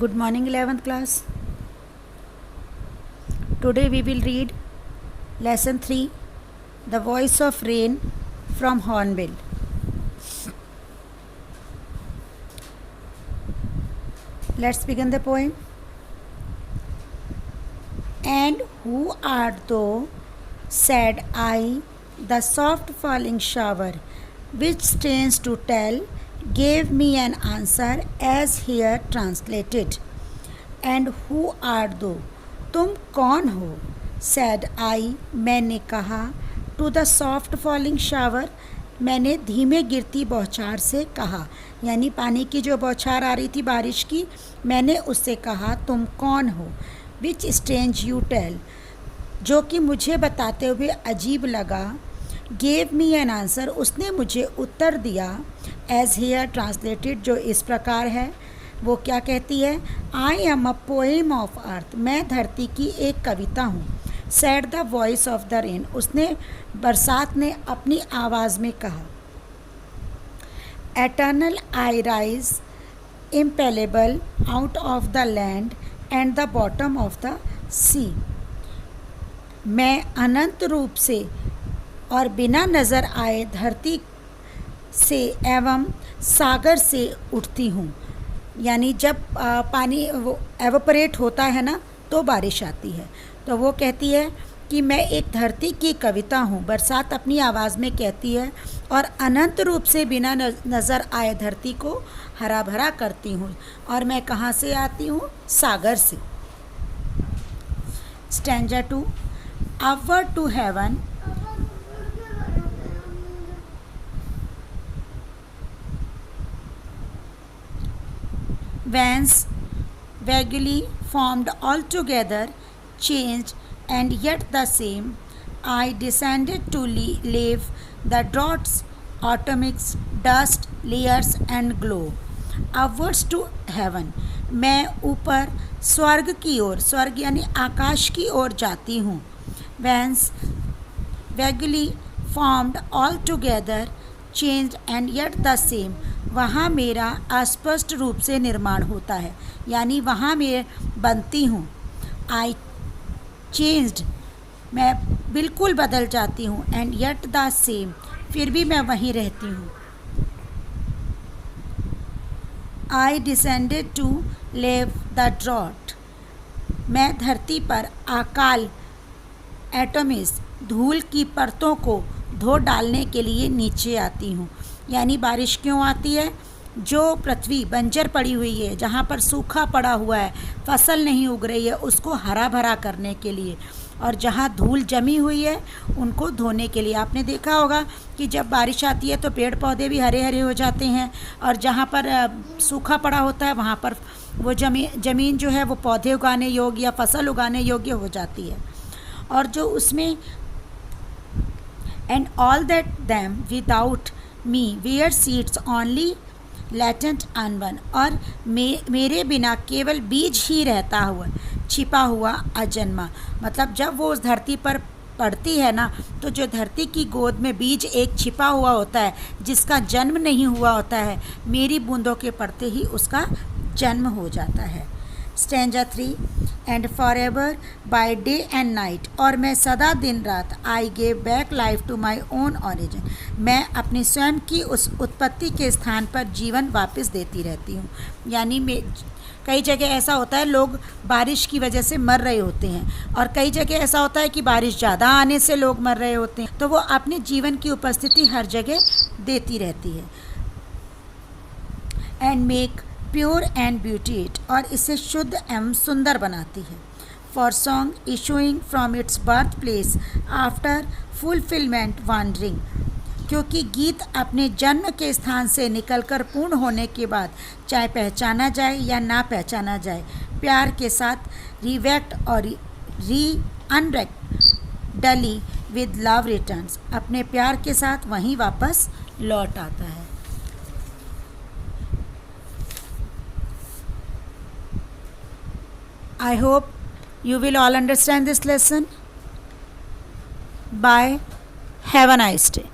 Good morning 11th class. Today we will read lesson 3, The Voice of Rain from Hornbill. Let's begin the poem. And who art thou, said I, the soft falling shower, which stands to tell, gave me an answer as here translated. And who art thou? तुम कौन हो? said I, मैंने कहा, to the soft falling shower, मैंने धीमे गिरती बौछार से कहा, यानी पानी की जो बौछार आ रही थी बारिश की, मैंने उससे कहा तुम कौन हो? Which strange you tell, जो कि मुझे बताते हुए अजीब लगा. Gave me an answer, उसने मुझे उत्तर दिया. As here translated, जो इस प्रकार है. वो क्या कहती है? I am a poem of earth, मैं धरती की एक कविता हूँ. Said the voice of the rain, उसने बरसात ने अपनी आवाज़ में कहा. Eternal I rise, impalpable out of the land and the bottom of the sea. मैं अनंत रूप से और बिना नज़र आए धरती से एवं सागर से उठती हूँ. यानी जब पानी वो एवोपरेट होता है ना तो बारिश आती है. तो वो कहती है कि मैं एक धरती की कविता हूँ. बरसात अपनी आवाज़ में कहती है और अनंत रूप से बिना नज़र आए धरती को हरा भरा करती हूँ. और मैं कहाँ से आती हूँ? सागर से. Stanza 2. Upward to heaven, whence vaguely formed altogether, changed and yet the same, I descended to leave the draughts, atomics, dust, layers and glow. Upwards to heaven, मैं ऊपर स्वर्ग की ओर, स्वर्ग यानी आकाश की ओर जाती हूँ. Whence vaguely formed altogether, changed and yet the same, वहाँ मेरा अस्पष्ट रूप से निर्माण होता है, यानी वहाँ मैं बनती हूँ. I changed, मैं बिल्कुल बदल जाती हूँ. and yet the same, फिर भी मैं वहीं रहती हूँ. I descended to leave the drought, मैं धरती पर अकाल एटमिस धूल की परतों को धो डालने के लिए नीचे आती हूँ. यानी बारिश क्यों आती है? जो पृथ्वी बंजर पड़ी हुई है, जहाँ पर सूखा पड़ा हुआ है, फसल नहीं उग रही है, उसको हरा भरा करने के लिए. और जहाँ धूल जमी हुई है उनको धोने के लिए. आपने देखा होगा कि जब बारिश आती है तो पेड़ पौधे भी हरे हरे हो जाते हैं, और जहाँ पर सूखा पड़ा होता है वहाँ पर वो ज़मीन जो है वो पौधे उगाने योग्य या फसल उगाने योग्य हो जाती है. और जो उसमें and all that them without me were seeds only latent unknown, और मेरे बिना केवल बीज ही रहता हुआ, छिपा हुआ अजन्मा. मतलब जब वो उस धरती पर पड़ती है ना, तो जो धरती की गोद में बीज एक छिपा हुआ होता है जिसका जन्म नहीं हुआ होता है, मेरी बूंदों के पड़ते ही उसका जन्म हो जाता है. Stanza 3. And for ever by day and night, और मैं सदा दिन रात, I gave back life to my own origin, मैं अपनी स्वयं की उस उत्पत्ति के स्थान पर जीवन वापस देती रहती हूँ. यानी कई जगह ऐसा होता है लोग बारिश की वजह से मर रहे होते हैं, और कई जगह ऐसा होता है कि बारिश ज़्यादा आने से लोग मर रहे होते हैं. तो वो अपने जीवन की उपस्थिति हर जगह देती रहती है. And make pure and beauty it, और इसे शुद्ध एवं सुंदर बनाती है. For song issuing from its birth place after fulfilment wandering, क्योंकि गीत अपने जन्म के स्थान से निकलकर पूर्ण होने के बाद, चाहे पहचाना जाए या ना पहचाना जाए, प्यार के साथ रिवेक्ट और री अनरेक्ट डली विद लव रिटर्न्स, अपने प्यार के साथ वहीं वापस लौट आता है. I hope you will all understand this lesson. Bye. Have a nice day.